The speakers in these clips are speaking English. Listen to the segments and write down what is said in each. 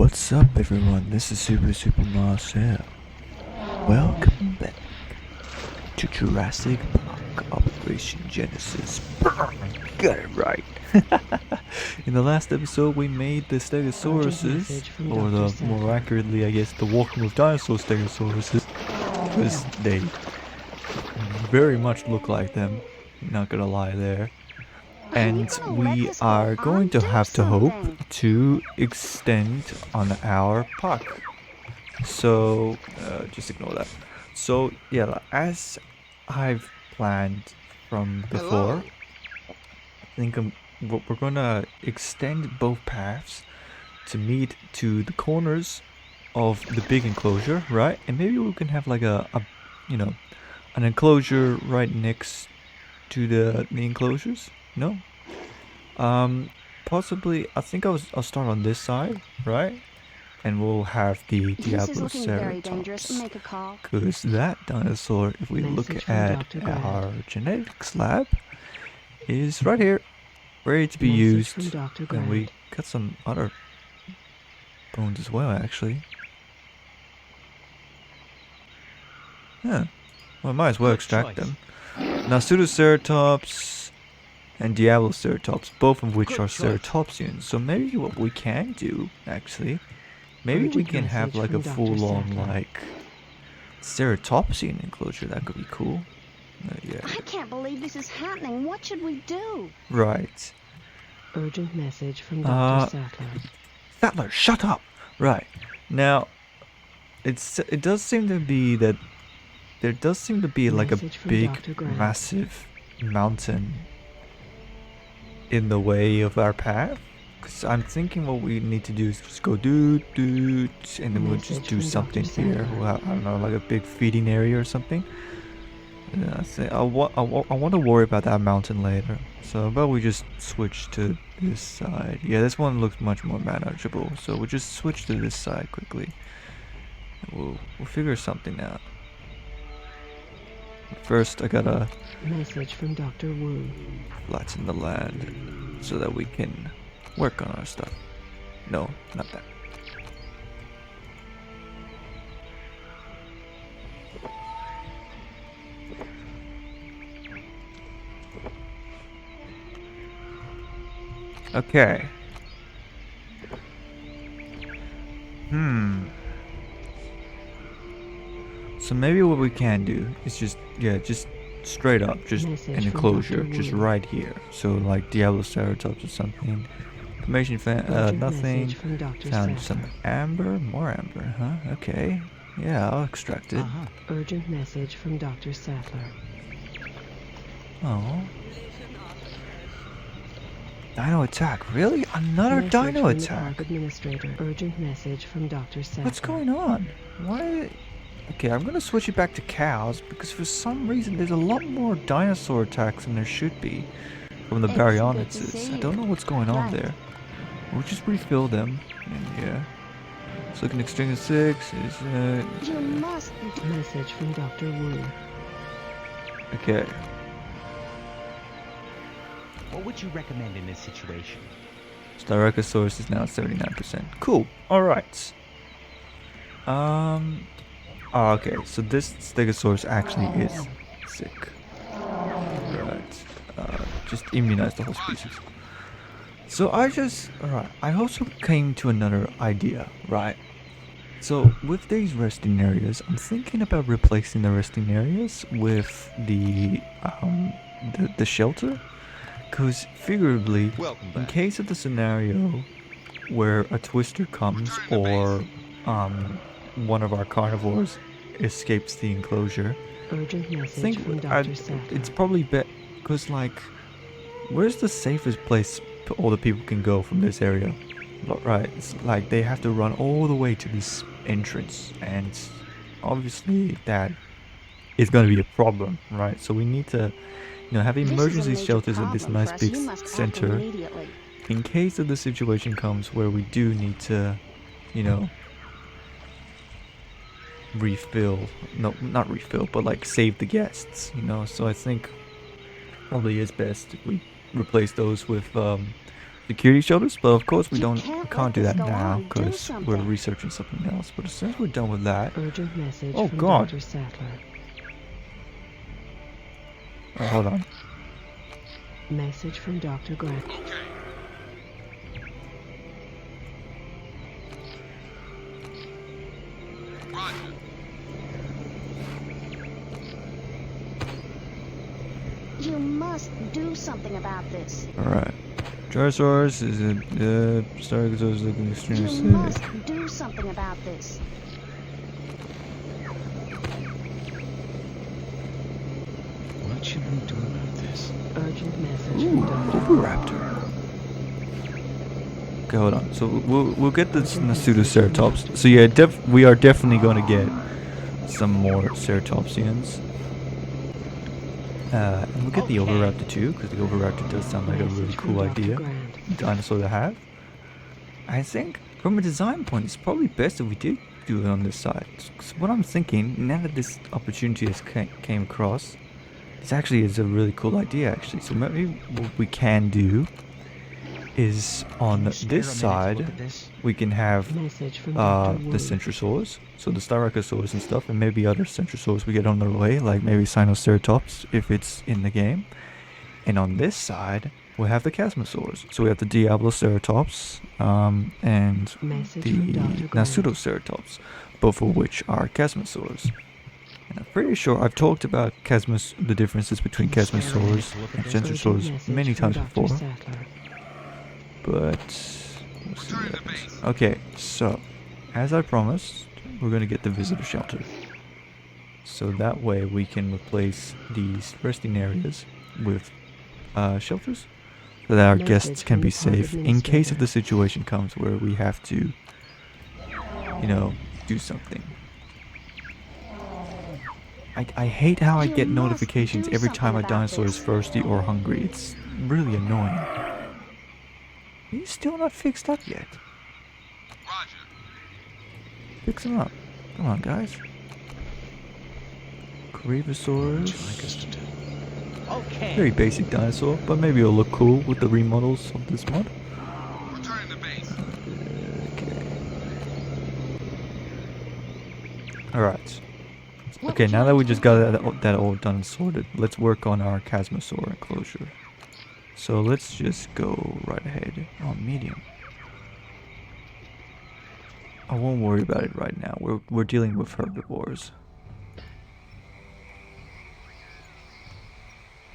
What's up everyone, this is Super Marcel. Welcome back to Jurassic Park Operation Genesis. Got it right. In the last episode we made the Stegosauruses, or the more accurately I guess the Walking with Dinosaur Stegosauruses, because they very much look like them, not gonna lie there. And we are going to have to hope to extend on our park. So just ignore that. So yeah, as I've planned from before, I think we're gonna extend both paths to meet to the corners of the big enclosure, right? And maybe we can have like a an enclosure right next to the enclosures. No, possibly. I think I'll start on this side, right? And we'll have the Diabloceratops, because that dinosaur, if we look at our genetics lab, is right here, ready to be used. And we got some other bones as well, actually. Huh. Well, I might as well extract them. Now, Pseudoceratops and Diabloceratops, both of which are ceratopsians. So maybe what we can do, actually, maybe we can have like a full-on like ceratopsian enclosure. That could be cool. Yeah. I can't believe this is happening. What should we do? Right. Urgent message from Dr. Sattler. Sattler, shut up! Right. Now, it does seem to be that there does seem to be like a big, massive mountain in the way of our path. Because I'm thinking what we need to do is just go doot, and then we'll just do something here. Well, I don't know, like a big feeding area or something. I want to worry about that mountain later. So how about we just switch to this side. Yeah, this one looks much more manageable. So we'll just switch to this side quickly. We'll figure something out. First, I gotta message from Dr. Wu. Flatten the land so that we can work on our stuff. No, not that. Okay. So maybe what we can do is just straight up, just an enclosure, just right here. So like Diabloceratops or something. Information nothing. Found some amber, more amber, huh? Okay. Yeah, I'll extract it. Urgent message from Dr. Sattler. Oh. Dino attack, really? Another dino attack? Administrator. Urgent message from Dr. Sattler. What's going on? Why? Okay, I'm gonna switch it back to cows because for some reason there's a lot more dinosaur attacks than there should be from the Baryonyxes. I don't know what's going on there. We'll just refill them, and yeah. So looking extreme 6 is You must be. Message from Dr. Wu. okay. What would you recommend in this situation? Styracosaurus is now at 79%. Cool. Alright. Oh, okay, so this Stegosaurus actually is sick. Right. Just immunize the whole species. So I also came to another idea, right? So with these resting areas, I'm thinking about replacing the resting areas with the shelter. Because figuratively, in case of the scenario where a twister comes or one of our carnivores escapes the enclosure, I think it's probably better because, like, where's the safest place all the people can go from this area? Right, it's like they have to run all the way to this entrance, and obviously that is going to be a problem, right? So we need to, have emergency shelters at this nice big center in case of the situation comes where we do need to, refill, no, not refill, but like save the guests, So I think probably is best if we replace those with security shelters, but of course we You don't can't can't let do this that go now on. Do because we're something. researching something else. But as soon as we're done with that, Urgent message Oh, from God. Dr. Sattler. oh, hold on. Message from Dr. Grant. You must do something about this. All right. Gyrosaurus is a Styracosaurus is looking extremely You sick. must do something about this. What should we do about this? Urgent message Ooh, from Dr. Oviraptor. Okay, hold on. So we'll get this Ceratops. So yeah, we are definitely going to get some more ceratopsians. And we'll get the Okay. Oviraptor too, because the Oviraptor does sound like a really Message from cool Dr. idea. Grant. Dinosaur to have. I think from a design point, it's probably best if we did do it on this side. So what I'm thinking, now that this opportunity has came across, this actually is a really cool idea actually. So maybe what we can do is on Can you spare this a minute to side, look at this? we can have Message from Dr. Wu. the Centrosaurus, so the Styracosaurus and stuff, and maybe other Centrosaurus we get on the way, like maybe Sinoceratops if it's in the game. And on this side, we have the Chasmosaurs. So we have the Diabloceratops and Message the from Dr. Grant. Nasutoceratops, both of which are Chasmosaurs. And I'm pretty sure I've talked about the differences between Can you spare a minute Chasmosaurs to look and at this? Urgent Centrosaurs message many from times Dr. before. Sattler. But we'll see what happens. Okay, so as I promised, we're gonna get the visitor shelter. So that way we can replace these resting areas with shelters, so that our guests Message can from be the park safe in case of administrator. the situation comes where we have to, do something. I hate how I You get must notifications do every time a something about dinosaur is this. thirsty or hungry. It's really annoying. He's still not fixed up yet. Fix him up. Come on, guys. Creevosaurus. Okay. Very basic dinosaur, but maybe it'll look cool with the remodels of this mod. Okay. Alright. What Okay, would you now that like we to just do? got that all done and sorted, let's work on our Cosmosaur Enclosure. So let's just go right ahead on medium. I won't worry about it right now. We're dealing with herbivores.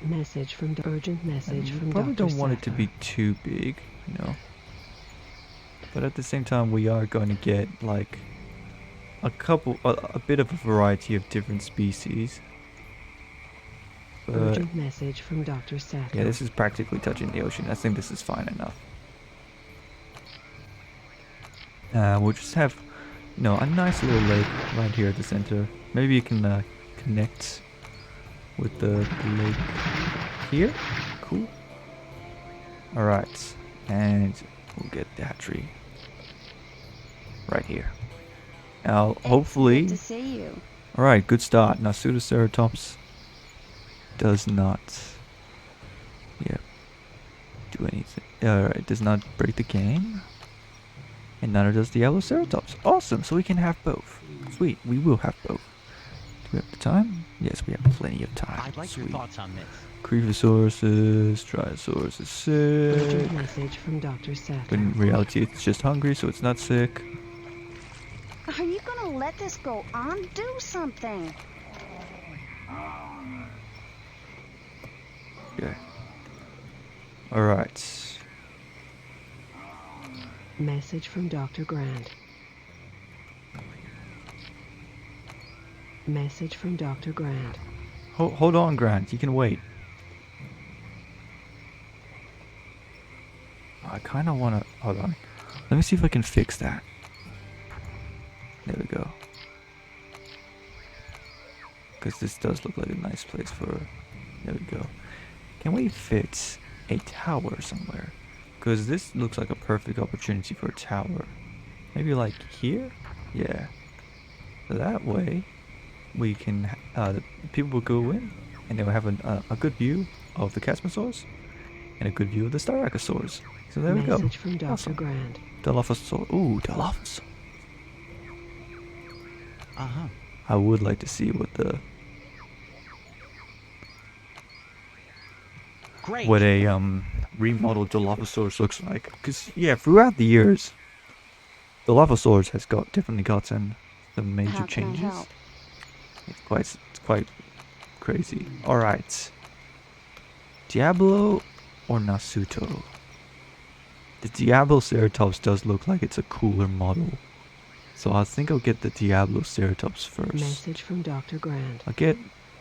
Message from urgent message We from probably Dr. don't want it to be Sattler. too big, But at the same time, we are going to get like a bit of a variety of different species. But Urgent message from Dr. Sattler. yeah, this is practically touching the ocean. I think this is fine enough. We'll just have, a nice little lake right here at the center. Maybe you can connect with the lake here. Cool. Alright, and we'll get the hatchery right here. Now, hopefully... Good to see you. Alright, good start. Now, Pseudoceratops does not... do anything. Alright, does not break the game. And neither does the Diabloceratops. Awesome, so we can have both. Sweet, we will have both. Do we have the time? Yes, we have plenty of time. I'd like your Sweet. thoughts on this. Creevosaurus, Triosaurus is sick. Urgent message from Dr. Sattler. But in reality, it's just hungry, so it's not sick. Are you gonna let this go on? Do something. Okay. Alright. Message from Dr. Grant. Message from Dr. Grant. Hold on, Grant. You can wait. I kind of want to... Hold on. Let me see if I can fix that. There we go. Because this does look like a nice place for... There we go. Can we fit a tower somewhere? Because this looks like a perfect opportunity for a tower. Maybe like here? Yeah. So that way, we can... people will go in, and they will have a good view of the Cosmosaurus, and a good view of the Styracosaurus. So there we go. Message from Dr. Awesome. Grant. Dilophosaurus. Ooh, Dilophosaurus. Uh-huh. I would like to see what the Great. what a remodeled Dilophosaurus looks like. Because yeah, throughout the years, Dilophosaurus has definitely gotten some major How can I changes. help? It's quite crazy. All right, Diablo or Nasuto? The Diablo Ceratops does look like it's a cooler model, so I think I'll get the Diablo Ceratops first. Message from Dr. Grant. I'll get,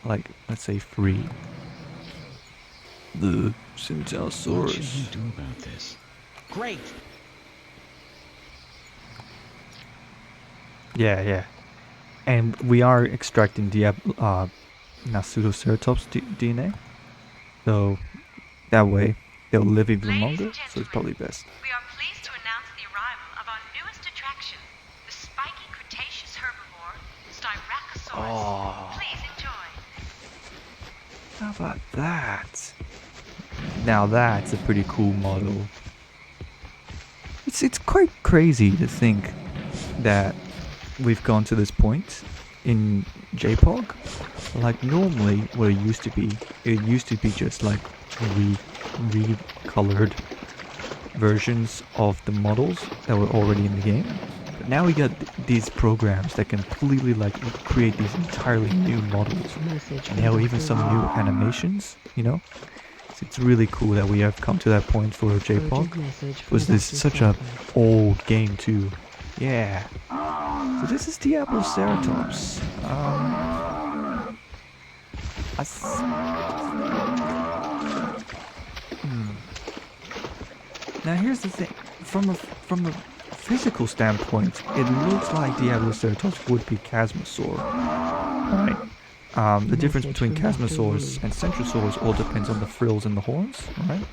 like, let's say 3. The What should we Centrosaurus. do about this? Great. Yeah. And we are extracting Nasutoceratops DNA, so that way they'll live even Ladies longer. and So it's gentlemen, probably best. We are pleased to announce the arrival of our newest attraction, the spiky Cretaceous herbivore, Styracosaurus. Oh. Please enjoy. How about that? Now that's a pretty cool model. It's quite crazy to think that we've gone to this point in JPOG. Like normally what it used to be just like recolored versions of the models that were already in the game. But now we got these programs that can completely like create these entirely new models. Message And from now even Dr. some new Grant. animations, you know? So it's really cool that we have come to that point for Urgent JPOG. message from Was this Dr. such a Sattler. old game too? Yeah. So this is Diablo Ceratops. Now here's the thing. From a physical standpoint, it looks like Diablo Ceratops would be Chasmosaur, right? The difference Message between from Dr. Cosmosaurus Wu. and Centrosaurus all depends on the frills and the horns, right?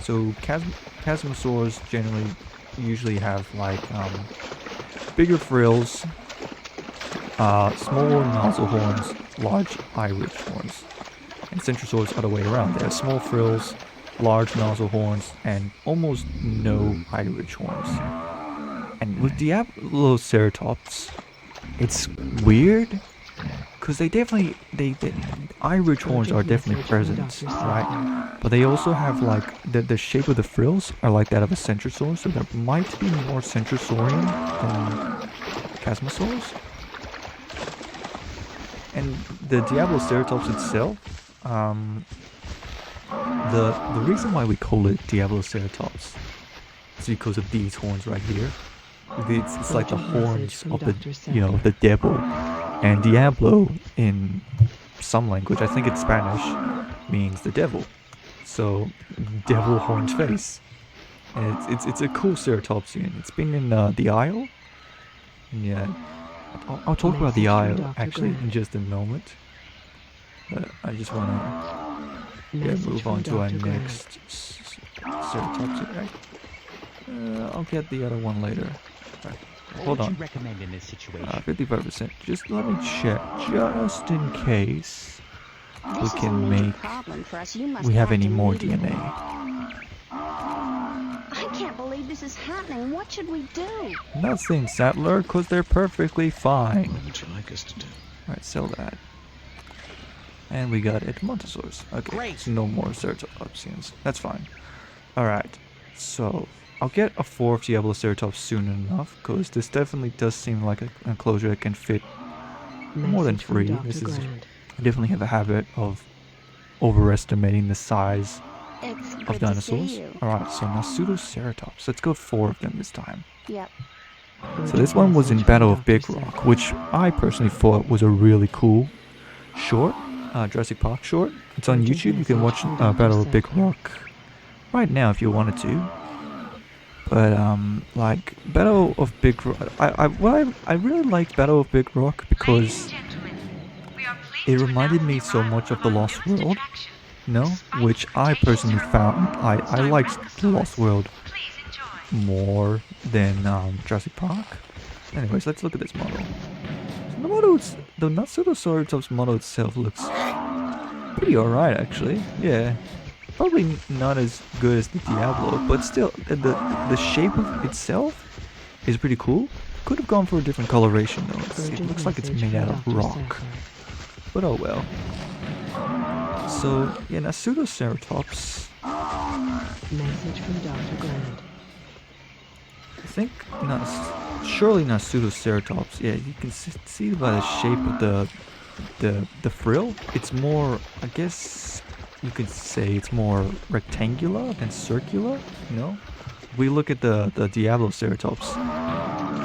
So Cosmosaurs generally usually have like bigger frills, smaller nozzle horns, large eye-ridge horns. And Centrosaurus other way around. They have small frills, large nozzle horns, and almost no eye-ridge horns. And with Diablo Ceratops, it's weird because they eye-ridge horns are definitely present, right? But they also have like the shape of the frills are like that of a Centrosaurus, so there might be more Centrosaurian than Chasmosaurus. And the Diablo Ceratops itself, the reason why we call it Diablo Ceratops is because of these horns right here. It's like the horns of the devil. And Diablo in some language, I think it's Spanish, means the devil. So devil horns face. And it's a cool ceratopsian. It's been in the Isle. And yeah, I'll talk about the Message from Isle Dr. actually in Grant. just a moment. But I just wanna Message move from on to our Dr. Grant. next ceratopsian. Right? I'll get the other one later. Right. What Hold would on. you recommend in this situation? 55%. Just let me check, just in case This is a can major make- problem for us. You must we have act any more immediately. DNA. I can't believe this is happening. What should we do? Nothing, Sattler, because they're perfectly fine. What would you like us to do? Alright, sell that. And we got Edmontosaurus. Okay, Great. so no more ceratopsians. That's fine. Alright, so I'll get a 4th Diablo Ceratops soon enough, because this definitely does seem like an enclosure that can fit more than Message from 3. Dr. This is Grant. I definitely have a habit of overestimating the size It's of good to see dinosaurs. you. Alright, so Nasutoceratops. Let's go 4 of them this time. Yep. So this one was in Message Battle from of Big Dr. Rock, Sattler. which I personally thought was a really cool short, Jurassic Park short. It's on Urgent YouTube. You can watch message from Battle Dr. of Big Sattler. Rock right now if you wanted to. But like Battle of Big Rock, I really liked Battle of Big Rock Ladies because and gentlemen, we are pleased it to reminded announce me the so arrival much of the our Lost newest World. attraction, no, the spiky which I Cretaceous personally found herbivore, I liked the Lost Styracosaurus. World Please enjoy. more than Jurassic Park. Anyways, let's look at this model. So the model, the Nasutoceratops model itself looks pretty alright actually. Yeah, Probably not as good as the Diablo, but still, the shape of itself is pretty cool. Could have gone for a different coloration though. It Urgent looks like it's message made from out of Dr. rock. Sackler. But oh well. So yeah, now Pseudoceratops. Message from Dr. Grant. I think not. Surely not Pseudoceratops. Yeah, you can see by the shape of the frill. It's more. I guess you could say it's more rectangular than circular. You know, we look at the Diabloceratops.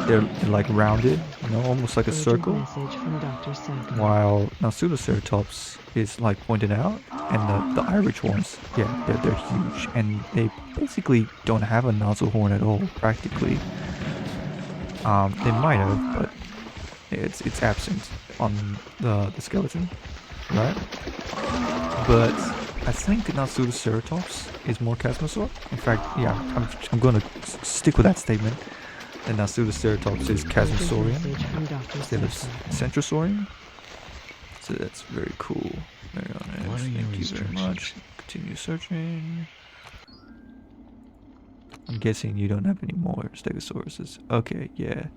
They're like rounded, you know, almost like a Urgent circle. message from Dr. Sackler. While now Pseudoceratops is like pointed out, and the Irish ones, yeah, they're huge, and they basically don't have a nozzle horn at all, practically. They might have, but it's absent on the skeleton, right? But I think now Pseudoceratops is more Chasmosaur. In fact, yeah, I'm gonna stick with that statement. And now Pseudoceratops is Chasmosaurian instead of Centrosaurian. So that's very cool. Baryonyx, What are your thank you very much. Continue searching. I'm guessing you don't have any more Stegosauruses. Okay, yeah.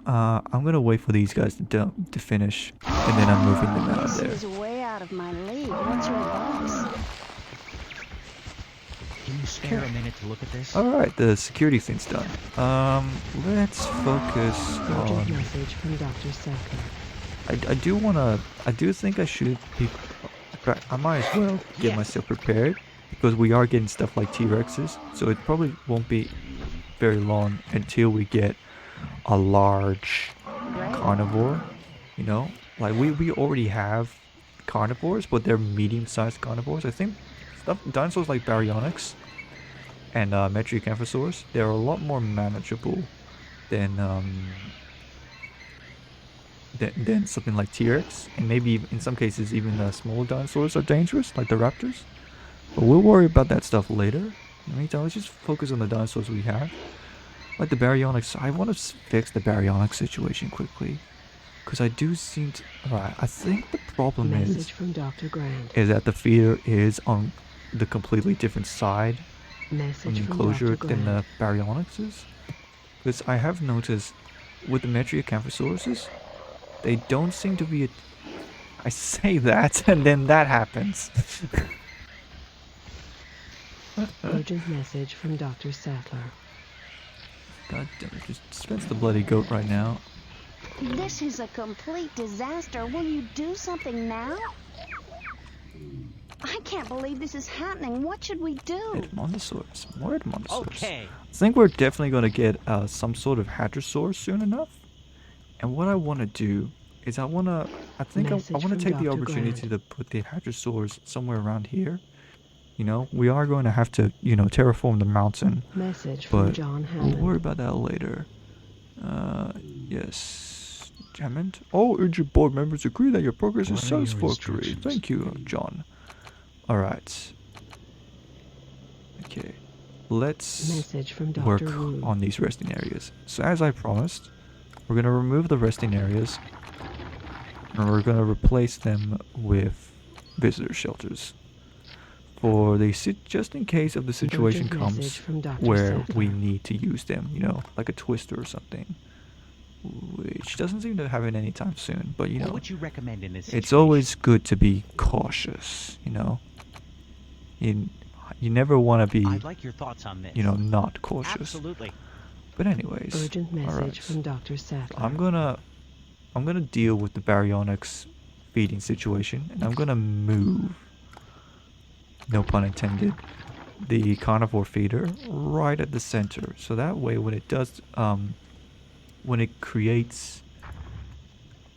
I'm gonna wait for these guys to finish, and then I'm moving them out of This there. is way out of my league. What's your advice? Can you spare a minute to look at this? Alright, the security thing's done. Let's focus Urgent on... message from Dr. Sackler. I do think I should be... I might as well get myself prepared, because we are getting stuff like T-Rexes, so it probably won't be very long until we get a large carnivore, you know? Like, we already have carnivores, but they're medium-sized carnivores. I think dinosaurs like Baryonyx and Metriacanthosaurus, they're a lot more manageable than something like T-Rex, and maybe in some cases even smaller dinosaurs are dangerous, like the raptors. But we'll worry about that stuff later. In the meantime, let's just focus on the dinosaurs we have. Like the Baryonyx, I want to fix the Baryonyx situation quickly, because I do seem to... Alright, I think the problem Message from Dr. Grant. is that the feeder is on the completely different side from Message the from enclosure Dr. than the Grant. Baryonyx is. Because I have noticed with the Metriacanthosauruses, they don't seem to be I say that and then that happens. Urgent message from Dr. Sackler. God damn it, just dispense the bloody goat right now. This is a complete disaster. Will you do something now? I can't believe this is happening. What should we do? Edmontosaurus, more Edmontosaurus. Okay. I think we're definitely going to get some sort of Hadrosaur soon enough. And what I want to do is I want to take the opportunity to put the Hadrosaurs somewhere around here. You know, we are going to have to, you know, terraform the mountain. Message from But John we'll Hammond. worry about that later. Yes. Hammond? All urgent board members agree that your progress is What are your satisfactory. instructions? Thank you, John. Alright. Okay. Let's Message from Dr. work Wu. on these resting areas. So as I promised, we're going to remove the resting areas. And we're going to replace them with visitor shelters. For the just in case of the situation Urgent comes message from Dr. where we Sackler. need to use them, you know, like a twister or something, which doesn't seem to happen anytime soon. But you What know, would you recommend in this it's situation? always good to be cautious. You know, you never want to be, I'd like your thoughts on this. you know, not cautious. Absolutely. But anyways, Urgent message alright. from Dr. Sackler. I'm gonna deal with the Baryonyx feeding situation, and I'm gonna move, no pun intended, the carnivore feeder right at the center. So that way, when it does, when it creates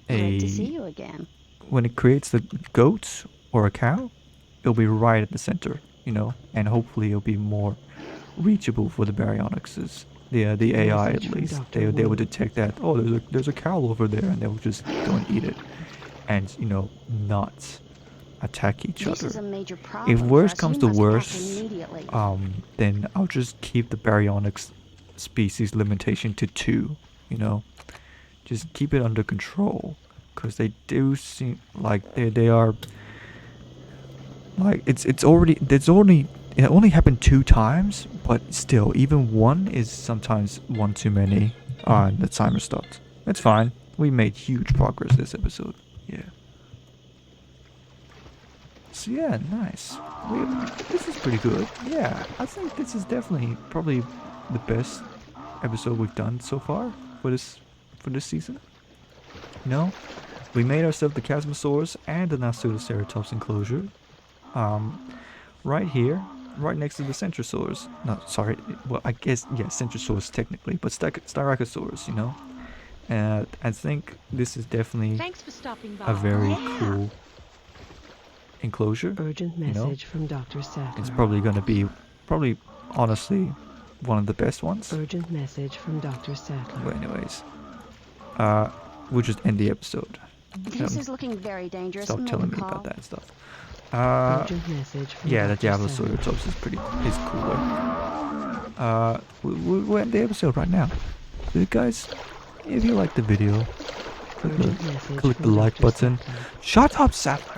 Great to see you again. when it creates the goat or a cow, it'll be right at the center, you know, and hopefully it'll be more reachable for the Baryonyxes. The AI at Message from least, Dr. they will Wu. detect that, oh, there's a cow over there, and they'll just go and eat it, and you know, not attack each This is a other. major problem. If for worse us. comes You to must act worse, immediately. then I'll just keep the Baryonyx species limitation to 2. You know, just keep it under control, because they do seem like they are. Like it only happened 2 times, but still, even 1 is sometimes 1 too many. The timer stopped. It's fine. We made huge progress this episode. Yeah. So yeah, nice. This is pretty good. Yeah, I think this is definitely probably the best episode we've done so far for this season. You know, we made ourselves the Cosmosaurus and the Ceratops Enclosure. Right here, right next to the Centrosaurus. No, sorry. Well, I guess yeah, Centrosaurus technically, but Styracosaurus. You know, and I think this is definitely Thanks for stopping by. a very cool enclosure. Urgent You know? message from Dr. Sattler. It's probably gonna be, honestly, one of the best ones. Urgent message from Dr. Sattler. But anyways, we'll just end the episode. This is looking very dangerous. Stop Make a telling me call. about that stuff. Urgent message from Yeah, the Dr. Diablo Sattler. Ceratops is cooler. We'll end the episode right now. So guys, if you liked the video, Urgent message click the from like Dr. button. Sattler. Shut up, Sattler!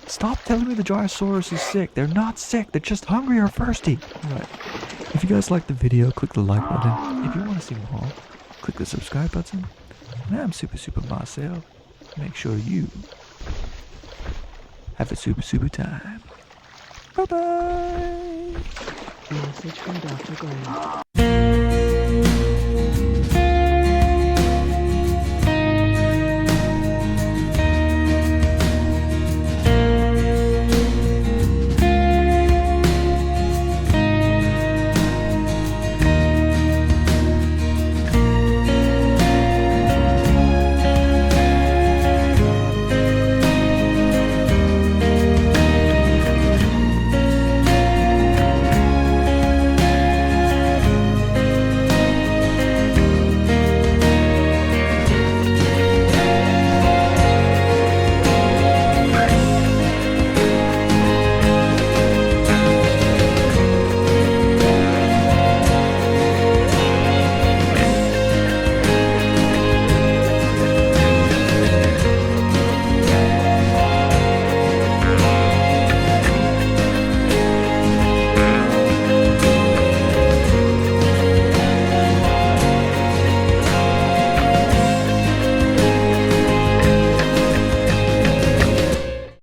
Stop telling me the Gyrosaurus is sick. They're not sick. They're just hungry or thirsty. Alright. If you guys liked the video, click the like button. If you want to see more, click the subscribe button. And I'm Super Marcel. Make sure you have a super time. Bye bye. Message from Dr. Grant.